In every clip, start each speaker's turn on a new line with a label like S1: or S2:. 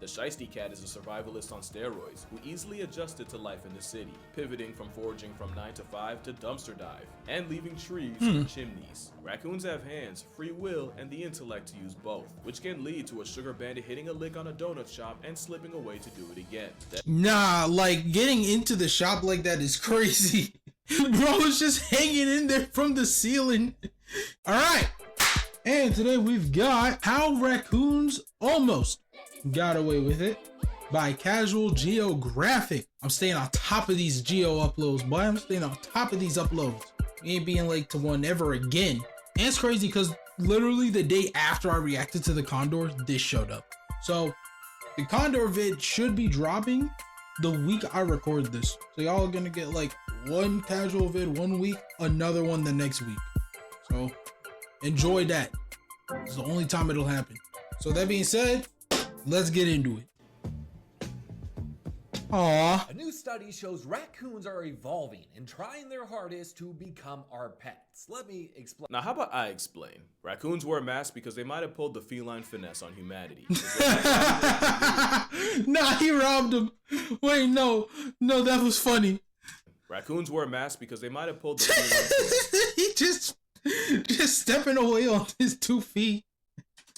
S1: The Shiesty Cat is a survivalist on steroids who easily adjusted to life in the city, pivoting from foraging from 9 to 5 to dumpster dive, and leaving trees for chimneys. Raccoons have hands, free will, and the intellect to use both, which can lead to a sugar bandit hitting a lick on a donut shop and slipping away to do it again.
S2: Nah, like getting into the shop like that is crazy. Bro is just hanging in there from the ceiling. Alright, and today we've got how raccoons almost got away with it by Casual Geographic. I'm staying on top of these geo uploads, boy. I'm staying on top of these uploads. We ain't being late to one ever again. And it's crazy because literally the day after I reacted to the Condor, this showed up. So the Condor vid should be dropping the week I record this. So y'all are gonna get like one casual vid one week, another one the next week. So enjoy that. It's the only time it'll happen. So that being said, let's get into it. Aww.
S3: A new study shows raccoons are evolving and trying their hardest to become our pets. Let me explain.
S1: Now, how about I explain? Raccoons wear masks because they might have pulled the feline finesse on humanity.
S2: Nah, he robbed him. Wait, no, that was funny.
S1: Raccoons wear masks because they might have pulled the feline finesse
S2: He just stepping away on his 2 feet.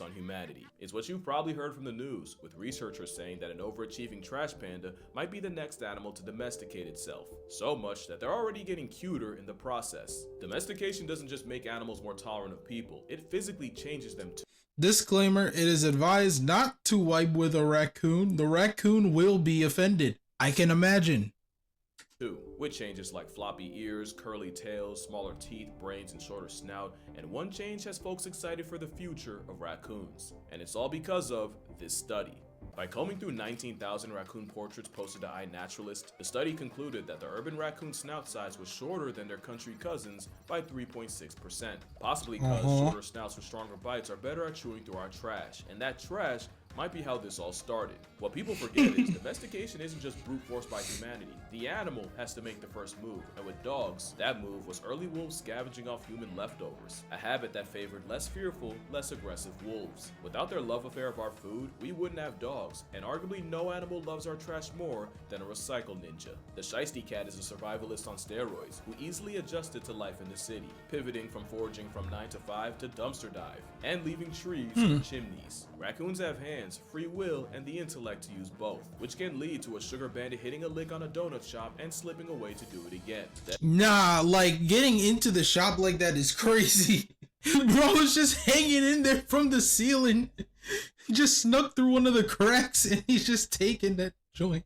S1: on humanity. It's what you've probably heard from the news, with researchers saying that an overachieving trash panda might be the next animal to domesticate itself. So much that they're already getting cuter in the process. Domestication doesn't just make animals more tolerant of people, it physically changes them too.
S2: Disclaimer, it is advised not to wipe with a raccoon. The raccoon will be offended. I can imagine.
S1: With changes like floppy ears, curly tails, smaller teeth, brains, and shorter snout, and one change has folks excited for the future of raccoons. And it's all because of this study. By combing through 19,000 raccoon portraits posted to iNaturalist, the study concluded that the urban raccoon snout size was shorter than their country cousins by 3.6%, possibly because shorter snouts with stronger bites are better at chewing through our trash, and that trash might be how this all started. What people forget is domestication isn't just brute force by humanity. The animal has to make the first move, and with dogs, that move was early wolves scavenging off human leftovers, a habit that favored less fearful, less aggressive wolves. Without their love affair of our food, we wouldn't have dogs, and arguably no animal loves our trash more than a recycle ninja. The Shiesty Cat is a survivalist on steroids who easily adjusted to life in the city, pivoting from foraging from 9 to 5 to dumpster dive, and leaving trees for chimneys. Raccoons have hands, free will, and the intellect to use both, which can lead to a sugar bandit hitting a lick on a donut shop and slipping away to do it again.
S2: Nah, like getting into the shop like that is crazy. Bro is just hanging in there from the ceiling. He just snuck through one of the cracks and he's just taking that joint.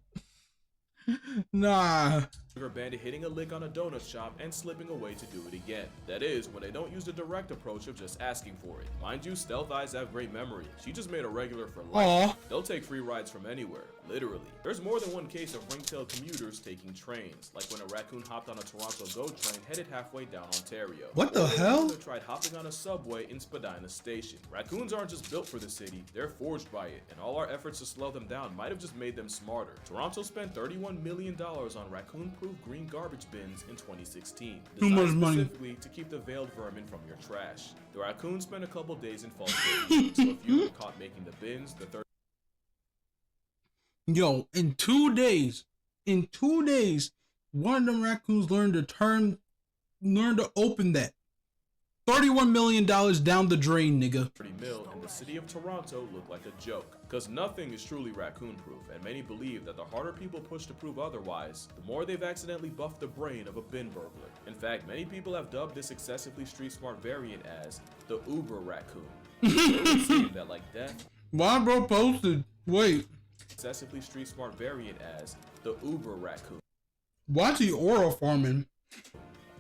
S2: Nah.
S1: Sugar bandit hitting a lick on a donut shop and slipping away to do it again. That is, when they don't use the direct approach of just asking for it. Mind you, Stealth Eyes have great memory. She just made a regular for life. They'll take free rides from anywhere, literally. There's more than one case of ring-tailed commuters taking trains, like when a raccoon hopped on a Toronto GO train headed halfway down Ontario.
S2: What the hell?
S1: They tried hopping on a subway in Spadina Station. Raccoons aren't just built for the city, they're forged by it, and all our efforts to slow them down might have just made them smarter. Toronto spent $31 million on raccoon-proof green garbage bins in 2016, designed specifically to keep the veiled vermin from your trash. The raccoons spent a couple days in false safety, so if you were caught making the bins, the third
S2: Yo, in 2 days, one of them raccoons learned to open that. $31 million down the drain, nigga.
S1: mil in the city of Toronto look like a joke, because nothing is truly raccoon proof, and many believe that the harder people push to prove otherwise, the more they've accidentally buffed the brain of a bin burglar. In fact, many people have dubbed this excessively street smart variant as the Uber raccoon. It would seem that like death,
S2: Why bro posted? Wait.
S1: Excessively street smart variant as the Uber raccoon.
S2: Why's he oral farming?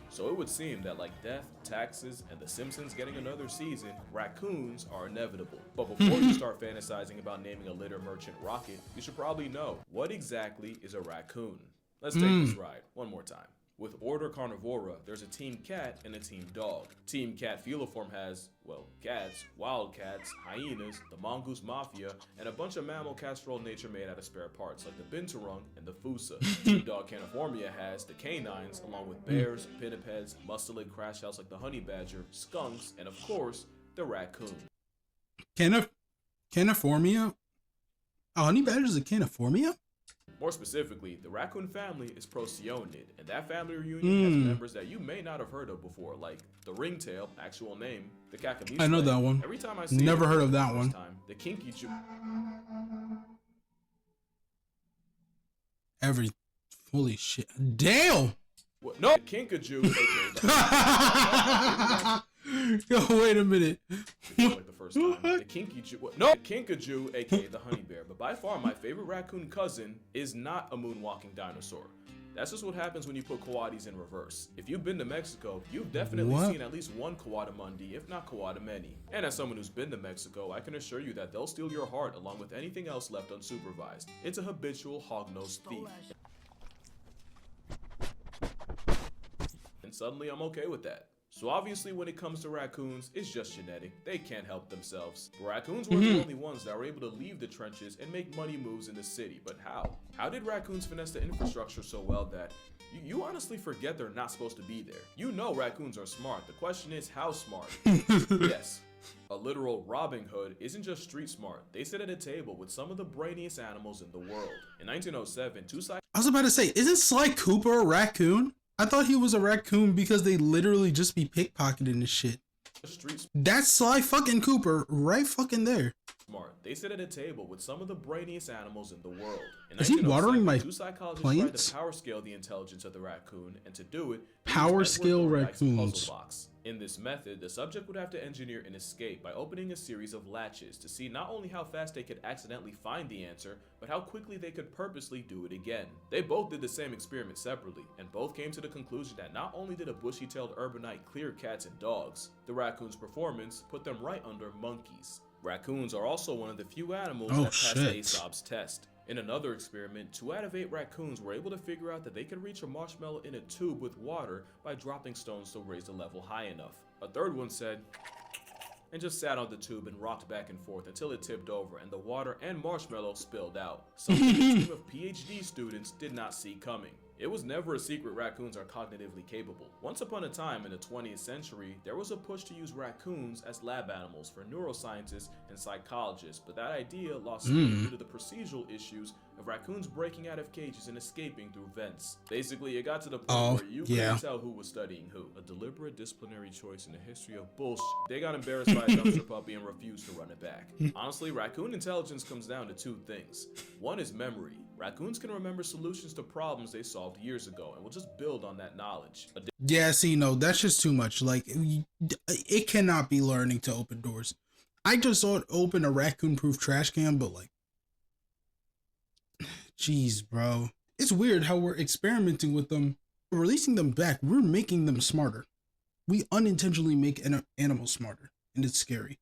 S1: So it would seem that like death, taxes, and The Simpsons getting another season, raccoons are inevitable. But before you start fantasizing about naming a litter merchant Rocket, you should probably know, what exactly is a raccoon? Let's take this ride one more time. With Order Carnivora, there's a team cat and a team dog. Team cat feliform has, well, cats, wildcats, hyenas, the mongoose mafia, and a bunch of mammal casserole nature made out of spare parts like the binturong and the fusa. Team dog caniformia has the canines, along with bears, pinnipeds, mustelid crash house like the honey badger, skunks, and of course, the raccoon.
S2: Caniformia? Oh, honey badger is a caniformia?
S1: More specifically, the raccoon family is Procyonid, and that family reunion has members that you may not have heard of before, like the ringtail, actual name, the Cacamixle.
S2: I know that one.
S1: Every time I see
S2: Never
S1: it,
S2: heard of
S1: the
S2: that
S1: first
S2: one.
S1: Time, the Kinky Jew.
S2: Every holy shit. Damn!
S1: What? No, the Kinkajou, aka
S2: Yo, wait a minute.
S1: like the first time. The Kinkajou, aka the honey bear. But by far, my favorite raccoon cousin is not a moonwalking dinosaur. That's just what happens when you put coatis in reverse. If you've been to Mexico, you've definitely seen at least one coatimundi, if not coatimeni. And as someone who's been to Mexico, I can assure you that they'll steal your heart along with anything else left unsupervised. It's a habitual hog-nosed thief. And suddenly I'm okay with that. So obviously when it comes to raccoons, it's just genetic. They can't help themselves. But raccoons were the only ones that were able to leave the trenches and make money moves in the city. But how? How did raccoons finesse the infrastructure so well that you honestly forget they're not supposed to be there? You know raccoons are smart. The question is how smart? Yes. A literal Robin Hood isn't just street smart. They sit at a table with some of the brainiest animals in the world. In 1907,
S2: I was about to say, isn't Sly Cooper a raccoon? I thought he was a raccoon because they literally just be pickpocketing this shit. That's Sly fucking Cooper right fucking there.
S1: They sit at a table with some of the brainiest animals in the world.
S2: Is he watering my
S1: two psychologists
S2: plants?
S1: tried to power scale the intelligence of the raccoon, and to do it,
S2: Power
S1: used
S2: scale
S1: Edward Thorndike's
S2: raccoons.
S1: puzzle box. In this method, the subject would have to engineer an escape by opening a series of latches to see not only how fast they could accidentally find the answer, but how quickly they could purposely do it again. They both did the same experiment separately, and both came to the conclusion that not only did a bushy-tailed urbanite clear cats and dogs, the raccoon's performance put them right under monkeys. Raccoons are also one of the few animals that passed Aesop's test. In another experiment, 2 out of 8 raccoons were able to figure out that they could reach a marshmallow in a tube with water by dropping stones to raise the level high enough. A third one said, and just sat on the tube and rocked back and forth until it tipped over and the water and marshmallow spilled out. Something a team of PhD students did not see coming. It was never a secret raccoons are cognitively capable. Once upon a time in the 20th century, there was a push to use raccoons as lab animals for neuroscientists and psychologists, but that idea lost steam due to the procedural issues of raccoons breaking out of cages and escaping through vents. Basically, it got to the point where you couldn't tell who was studying who. A deliberate disciplinary choice in the history of bullshit. They got embarrassed by a dumpster puppy and refused to run it back. Honestly, raccoon intelligence comes down to 2 things. One is memory. Raccoons can remember solutions to problems they solved years ago, and will just build on that knowledge.
S2: Yeah, see, no, that's just too much. Like, it cannot be learning to open doors. I just saw it open a raccoon-proof trash can, but like, jeez, bro. It's weird how we're experimenting with them, releasing them back. We're making them smarter. We unintentionally make animals smarter, and it's scary.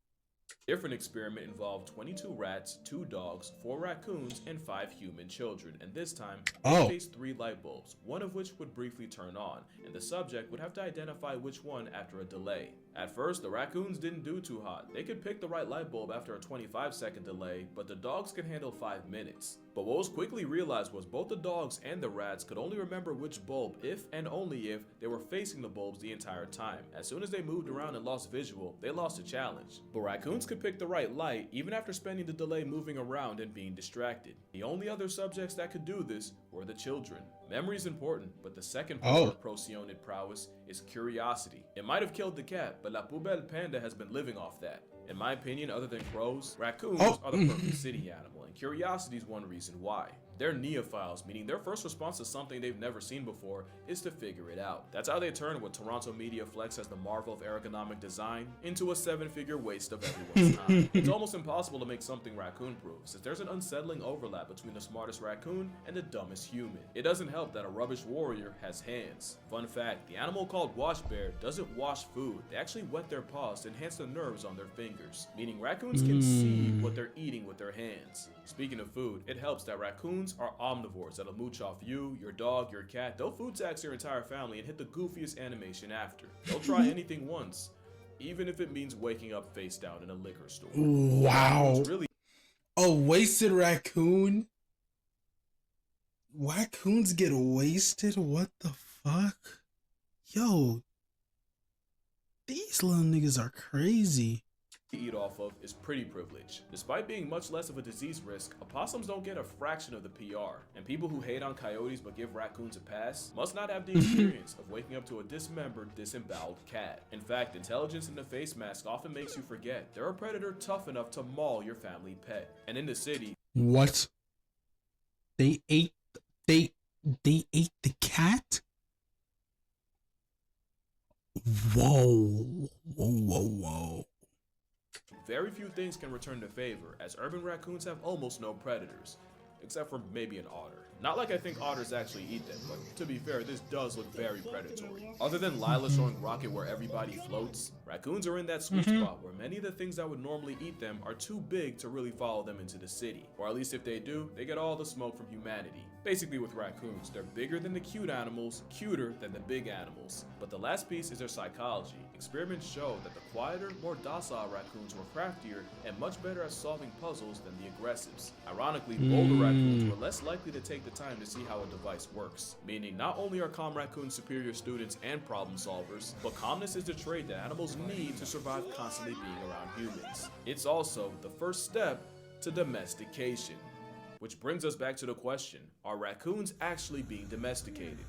S1: Different experiment involved 22 rats, 2 dogs, 4 raccoons, and 5 human children, and this time they faced 3 light bulbs, one of which would briefly turn on, and the subject would have to identify which one after a delay. At first, the raccoons didn't do too hot. They could pick the right light bulb after a 25-second delay, but the dogs could handle 5 minutes. But what was quickly realized was both the dogs and the rats could only remember which bulb if and only if they were facing the bulbs the entire time. As soon as they moved around and lost visual, they lost the challenge. But raccoons could pick the right light even after spending the delay moving around and being distracted. The only other subjects that could do this were the children. Memory is important, but the second part of Procyonid prowess is curiosity. It might have killed the cat, but La Poubelle Panda has been living off that. In my opinion, other than crows, raccoons are the perfect city animal, and curiosity is one reason why. They're neophiles, meaning their first response to something they've never seen before is to figure it out. That's how they turn what Toronto media flex as the marvel of ergonomic design into a 7-figure waste of everyone's time. It's almost impossible to make something raccoon-proof, since there's an unsettling overlap between the smartest raccoon and the dumbest human. It doesn't help that a rubbish warrior has hands. Fun fact, the animal called wash bear doesn't wash food. They actually wet their paws to enhance the nerves on their fingers, meaning raccoons can see what they're eating with their hands. Speaking of food, it helps that raccoons are omnivores that'll mooch off you, your dog, your cat. They'll food tax your entire family and hit the goofiest animation after. They'll try anything once, even if it means waking up face down in a liquor store.
S2: Wow. A wasted raccoon? Raccoons get wasted? What the fuck? Yo. These little niggas are crazy.
S1: eat off of is pretty privileged. Despite being much less of a disease risk, opossums don't get a fraction of the PR, and people who hate on coyotes but give raccoons a pass must not have the experience of waking up to a dismembered, disemboweled cat. In fact, intelligence in the face mask often makes you forget they're a predator tough enough to maul your family pet. And in the city,
S2: What? They ate they ate the cat? Whoa. Whoa.
S1: very few things can return the favor, as urban raccoons have almost no predators, except for maybe an otter. Not like I think otters actually eat them, but to be fair, this does look very predatory. Other than Lila showing Rocket where everybody floats, raccoons are in that sweet spot where many of the things that would normally eat them are too big to really follow them into the city. Or at least if they do, they get all the smoke from humanity. Basically with raccoons, they're bigger than the cute animals, cuter than the big animals. But the last piece is their psychology. Experiments show that the quieter, more docile raccoons were craftier and much better at solving puzzles than the aggressives. Ironically, bolder raccoons were less likely to take the time to see how a device works. Meaning, not only are calm raccoons superior students and problem solvers, but calmness is the trait that animals need to survive constantly being around humans. It's also the first step to domestication. Which brings us back to the question, are raccoons actually being domesticated?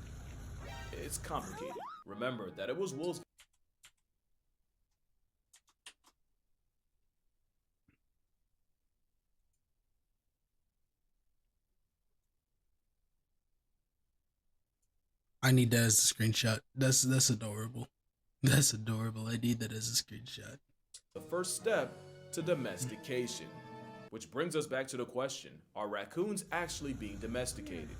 S1: It's complicated. Remember that it was wolves.
S2: I need that as a screenshot. That's adorable. That's adorable. I need that as a screenshot.
S1: The first step to domestication. Which brings us back to the question, are raccoons actually being domesticated?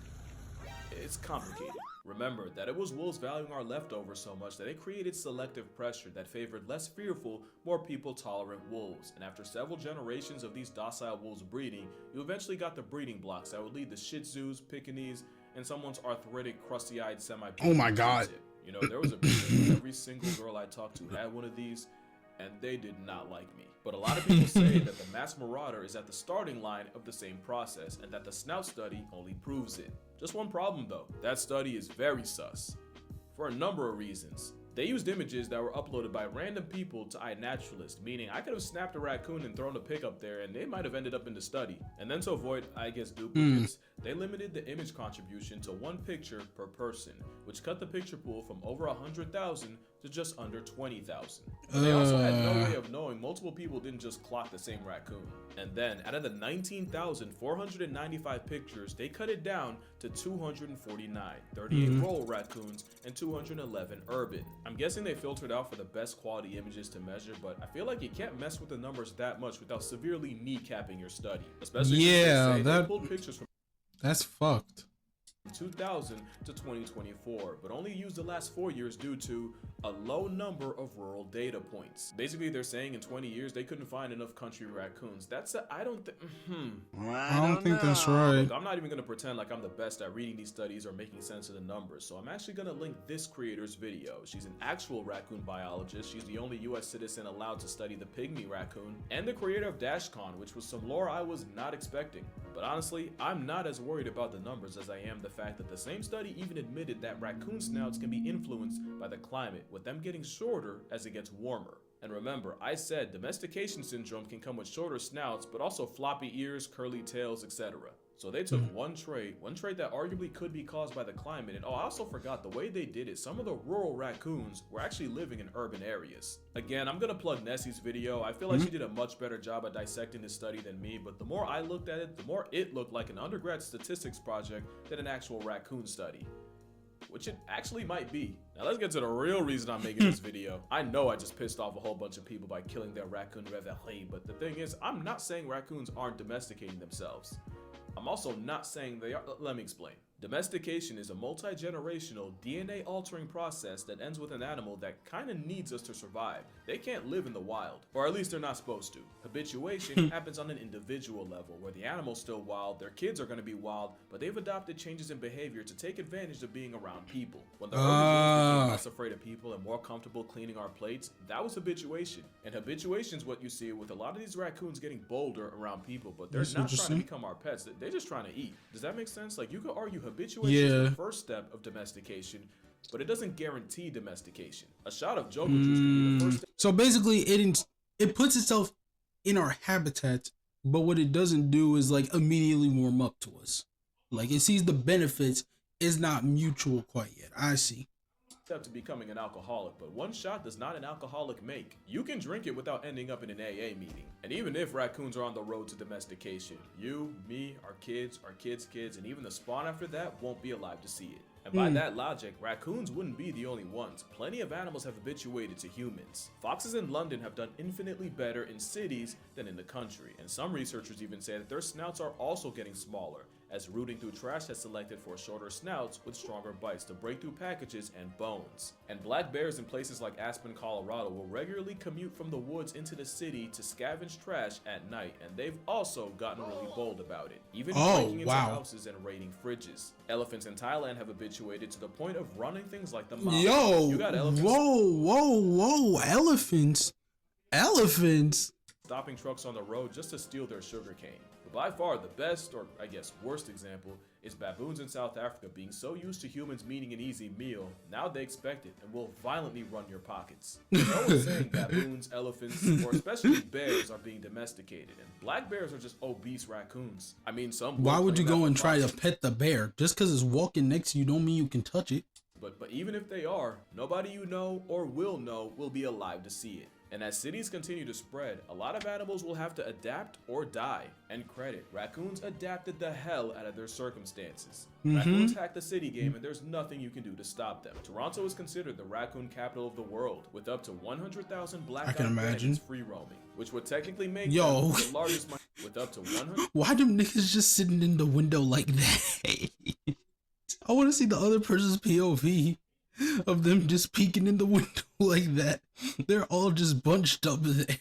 S1: It's complicated. Remember that it was wolves valuing our leftovers so much that it created selective pressure that favored less fearful, more people-tolerant wolves. And after several generations of these docile wolves breeding, you eventually got the breeding blocks that would lead to Shih Tzus, Pekingese, and someone's arthritic, crusty-eyed semi.
S2: Oh my God.
S1: You know, there was a period where every single girl I talked to had one of these, and they did not like me. But a lot of people say that the mass marauder is at the starting line of the same process, and that the snout study only proves it. Just one problem though, that study is very sus. For a number of reasons. They used images that were uploaded by random people to iNaturalist, meaning I could have snapped a raccoon and thrown a pic up there and they might have ended up in the study. And then to avoid, I guess, duplicates, they limited the image contribution to one picture per person, which cut the picture pool from over 100,000 to just under 20,000. They also had no way of knowing multiple people didn't just clock the same raccoon. And then, out of the 19,495 pictures, they cut it down to 249, 38 rural raccoons, and 211 urban. I'm guessing they filtered out for the best quality images to measure, but I feel like you can't mess with the numbers that much without severely kneecapping your study. Especially since they pulled pictures from
S2: that's fucked.
S1: 2000 to 2024, but only used the last 4 years due to a low number of rural data points. Basically, they're saying in 20 years they couldn't find enough country raccoons. I don't
S2: think that's right.
S1: Look, I'm not even gonna pretend like I'm the best at reading these studies or making sense of the numbers, so I'm actually gonna link this creator's video. She's an actual raccoon biologist. She's the only US citizen allowed to study the pygmy raccoon, and the creator of DashCon, which was some lore I was not expecting. But honestly, I'm not as worried about the numbers as I am the fact that the same study even admitted that raccoon snouts can be influenced by the climate, with them getting shorter as it gets warmer. And remember, I said domestication syndrome can come with shorter snouts, but also floppy ears, curly tails, etc. So they took one trait that arguably could be caused by the climate, and oh, I also forgot the way they did it. Some of the rural raccoons were actually living in urban areas. Again, I'm gonna plug Nessie's video. I feel like she did a much better job at dissecting this study than me, but the more I looked at it, the more it looked like an undergrad statistics project than an actual raccoon study. Which it actually might be. Now let's get to the real reason I'm making this video. I know I just pissed off a whole bunch of people by killing their raccoon reveille, but the thing is, I'm not saying raccoons aren't domesticating themselves. I'm also not saying they are. Let me explain. Domestication is a multi-generational, DNA-altering process that ends with an animal that kinda needs us to survive. They can't live in the wild, or at least they're not supposed to. Habituation happens on an individual level, where the animal's still wild, their kids are gonna be wild, but they've adopted changes in behavior to take advantage of being around people. When the early wolves became less afraid of people and more comfortable cleaning our plates, that was habituation. And habituation is what you see with a lot of these raccoons getting bolder around people, but they're not trying to become our pets, they're just trying to eat. Does that make sense? Like, you could argue habituation is the first step of domestication, but it doesn't guarantee domestication. A shot of Joker juice could be the first step.
S2: So basically, it puts itself in our habitat, but what it doesn't do is like immediately warm up to us. Like it sees the benefits, is not mutual quite yet. I see.
S1: Step to becoming an alcoholic, but one shot does not an alcoholic make. You can drink it without ending up in an AA meeting. And even if raccoons are on the road to domestication, you, me, our kids, kids, and even the spawn after that won't be alive to see it. And by that logic, raccoons wouldn't be the only ones. Plenty of animals have habituated to humans. Foxes in London have done infinitely better in cities than in the country, and some researchers even say that their snouts are also getting smaller, as rooting through trash has selected for shorter snouts with stronger bites to break through packages and bones. And black bears in places like Aspen, Colorado will regularly commute from the woods into the city to scavenge trash at night, and they've also gotten really bold about it, even breaking into houses and raiding fridges. Elephants in Thailand have habituated to the point of running things like the mob.
S2: Yo,
S1: you got elephants
S2: whoa, elephants.
S1: Stopping trucks on the road just to steal their sugarcane. But by far the best, or I guess worst example, is baboons in South Africa being so used to humans meeting an easy meal, now they expect it and will violently run your pockets. No one's saying baboons, elephants, or especially bears are being domesticated, and black bears are just obese raccoons. I mean, some.
S2: Why would you go and try to pet the bear? Just because it's walking next to you don't mean you can touch it.
S1: But even if they are, nobody you know or will know will be alive to see it. And as cities continue to spread, a lot of animals will have to adapt or die. And credit, raccoons adapted the hell out of their circumstances. Raccoons hack the city game and there's nothing you can do to stop them. Toronto is considered the raccoon capital of the world, with up to 100,000 black-eyed bandits free roaming, which would technically make them the largest with up to 100.
S2: Why them niggas just sitting in the window like that? I want to see the other person's POV of them just peeking in the window like that. They're all just bunched up there.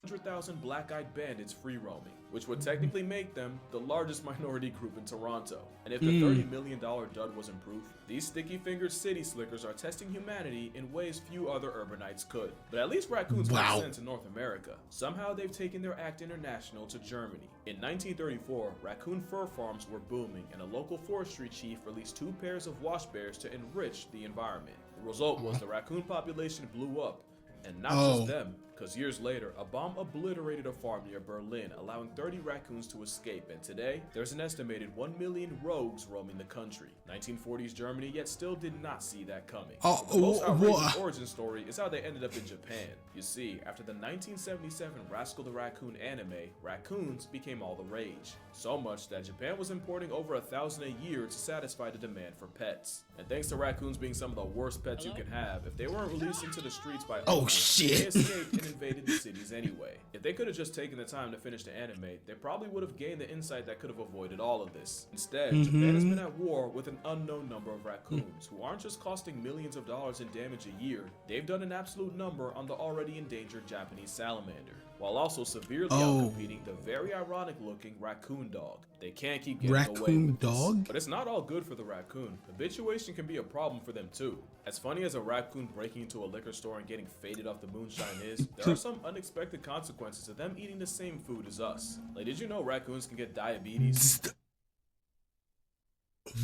S1: 100,000 black-eyed bandits free roaming, which would technically make them the largest minority group in Toronto. And if the $30 million dud wasn't proof, these sticky-fingered city slickers are testing humanity in ways few other urbanites could. But at least raccoons make sense in North America. Somehow they've taken their act international to Germany. In 1934, raccoon fur farms were booming, and a local forestry chief released 2 pairs of wash bears to enrich the environment. The result was the raccoon population blew up, and not just them, because years later, a bomb obliterated a farm near Berlin, allowing 30 raccoons to escape, and today, there's an estimated 1 million rogues roaming the country. 1940s Germany yet still did not see that coming. The most outrageous origin story is how they ended up in Japan. You see, after the 1977 Rascal the Raccoon anime, raccoons became all the rage. So much that Japan was importing over 1,000 a year to satisfy the demand for pets. And thanks to raccoons being some of the worst pets you can have, if they weren't released into the streets by owners, they escaped and invaded the cities anyway. If they could have just taken the time to finish the anime, they probably would have gained the insight that could have avoided all of this. Instead, Japan has been at war with an unknown number of raccoons who aren't just costing millions of dollars in damage a year, they've done an absolute number on the already endangered Japanese salamander, while also severely outcompeting the very ironic looking raccoon dog. They can't keep getting away with this. But it's not all good for the raccoon. Habituation can be a problem for them too. As funny as a raccoon breaking into a liquor store and getting faded off the moonshine is, there are some unexpected consequences of them eating the same food as us. Like, did you know raccoons can get diabetes?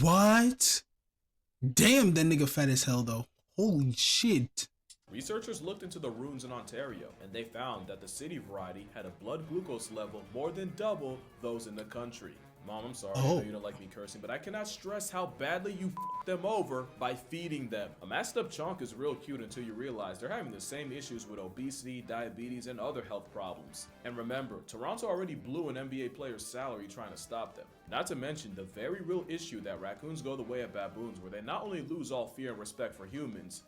S2: What? Damn, that nigga fat as hell though. Holy shit.
S1: Researchers looked into the runes in Ontario, and they found that the city variety had a blood glucose level more than double those in the country. Mom, I'm sorry, I know you don't like me cursing, but I cannot stress how badly you f***ed them over by feeding them. A masked up chonk is real cute until you realize they're having the same issues with obesity, diabetes, and other health problems. And remember, Toronto already blew an NBA player's salary trying to stop them. Not to mention the very real issue that raccoons go the way of baboons, where they not only lose all fear and respect for humans,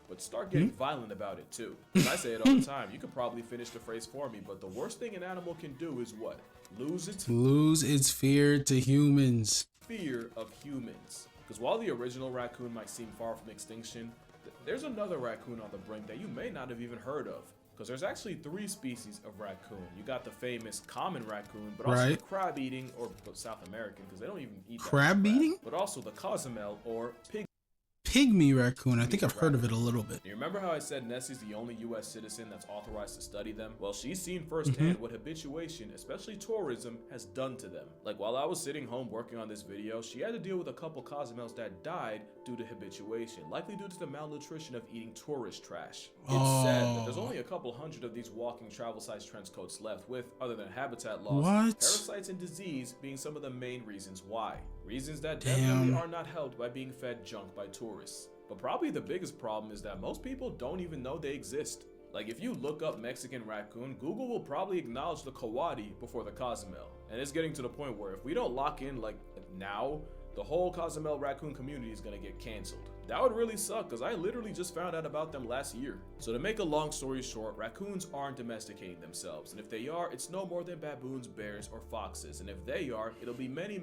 S1: but start getting violent about it too. And I say it all the time, you could probably finish the phrase for me, but the worst thing an animal can do is what? Lose its fear to humans. Fear of humans. Because while the original raccoon might seem far from extinction, there's another raccoon on the brink that you may not have even heard of. Because there's actually 3 species of raccoon. You got the famous common raccoon, but also the crab-eating, or South American, because they don't even eat
S2: crab-eating?
S1: But also the cozumel, or pig.
S2: pygmy raccoon. I think I've heard of it a little bit.
S1: You remember how I said Nessie's the only US citizen that's authorized to study them? Well, she's seen firsthand what habituation, especially tourism, has done to them. Like while I was sitting home working on this video, she had to deal with a couple Cozumels that died due to habituation, likely due to the malnutrition of eating tourist trash. It's sad, but there's only a couple hundred of these walking travel-sized trench coats left with, other than habitat loss, parasites and disease being some of the main reasons why. Reasons that definitely are not helped by being fed junk by tourists. But probably the biggest problem is that most people don't even know they exist. Like if you look up Mexican raccoon, Google will probably acknowledge the coati before the Cozumel. And it's getting to the point where if we don't lock in like now, the whole Cozumel raccoon community is gonna get canceled. That would really suck because I literally just found out about them last year. So to make a long story short, raccoons aren't domesticating themselves. And if they are, it's no more than baboons, bears, or foxes. And if they are, it'll be many,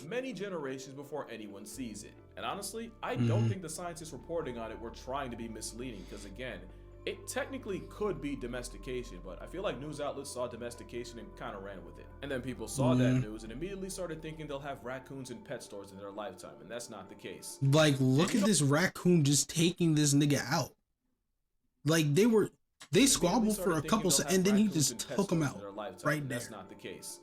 S1: many generations before anyone sees it. And honestly, I don't think the scientists reporting on it were trying to be misleading because again, it technically could be domestication, but I feel like news outlets saw domestication and kind of ran with it. And then people saw that news and immediately started thinking they'll have raccoons in pet stores in their lifetime, and that's not the case.
S2: Like, look at this raccoon just taking this nigga out. Like, they squabbled for a couple seconds, and then he just took him out right there.
S1: That's not the case.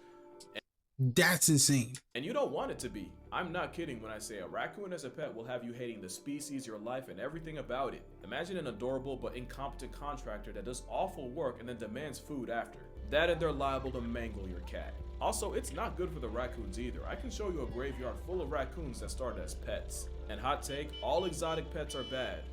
S2: That's insane.
S1: And you don't want it to be. I'm not kidding when I say a raccoon as a pet will have you hating the species, your life, and everything about it. Imagine an adorable but incompetent contractor that does awful work and then demands food after. That and they're liable to mangle your cat. Also, it's not good for the raccoons either. I can show you a graveyard full of raccoons that started as pets. And hot take, all exotic pets are bad.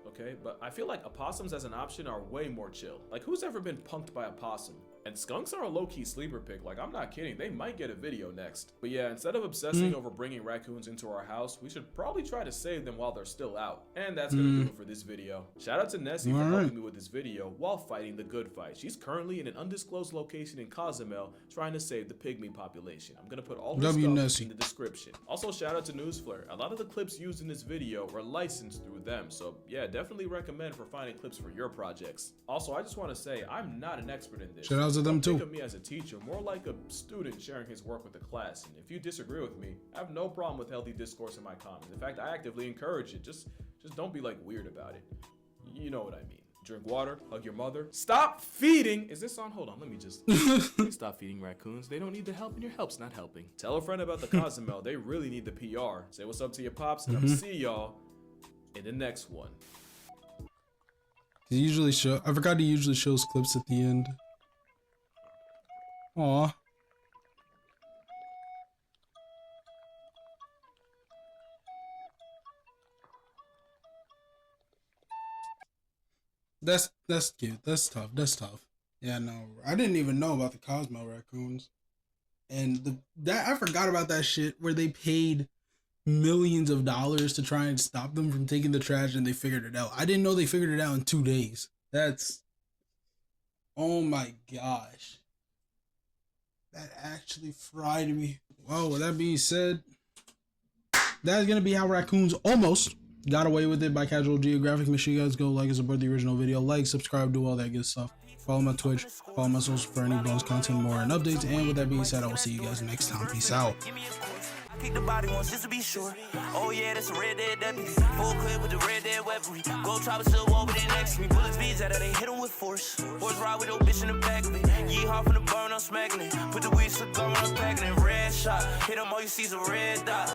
S1: Okay, but I feel like opossums as an option are way more chill. Like who's ever been punked by a possum? And skunks are a low-key sleeper pick, like I'm not kidding, they might get a video next. But yeah, instead of obsessing over bringing raccoons into our house, we should probably try to save them while they're still out. And that's gonna do it for this video. Shout out to Nessie for helping me with this video while fighting the good fight. She's currently in an undisclosed location in Cozumel trying to save the pygmy population. I'm gonna put all her stuff in the description. Also shout out to Newsflare. A lot of the clips used in this video were licensed through them, so yeah, definitely recommend for finding clips for your projects. Also, I just want to say I'm not an expert in this.
S2: Shout out to them too.
S1: Think of me as a teacher, more like a student sharing his work with the class. And if you disagree with me, I have no problem with healthy discourse in my comments. In fact, I actively encourage it. Just don't be like weird about it. You know what I mean. Drink water, hug your mother. Stop feeding. Is this on? Hold on, let me just please stop feeding raccoons. They don't need the help and your help's not helping. Tell a friend about the Cozumel. They really need the PR. Say what's up to your pops and I'll see y'all in the next one.
S2: He usually I forgot he usually shows clips at the end. Aw. That's cute. That's tough. That's tough. Yeah, no. I didn't even know about the Cozumel raccoons. And I forgot about that shit where they paid millions of dollars to try and stop them from taking the trash and they figured it out. I didn't know they figured it out in 2 days. Oh my gosh. That actually fried me. Well, with that being said, that's going to be how raccoons almost got away with it by Casual Geographic. Make sure you guys go like and support the original video. Like, subscribe, do all that good stuff. Follow my Twitch, follow my socials for any bonus content, more, and updates. And with that being said, I will see you guys next time. Peace out.
S4: Kick the body once just to be sure. Oh yeah, that's a red dead deputy. Full clip with the red dead weaponry. Go try to still over there next to me. Bullets beats out of they hit him with force. Horse ride with no bitch in the back of it. Yeehaw from the burn, I'm smacking it. Put the weed slick on, I'm packing it. Red shot. Hit him, all you see is a red dot.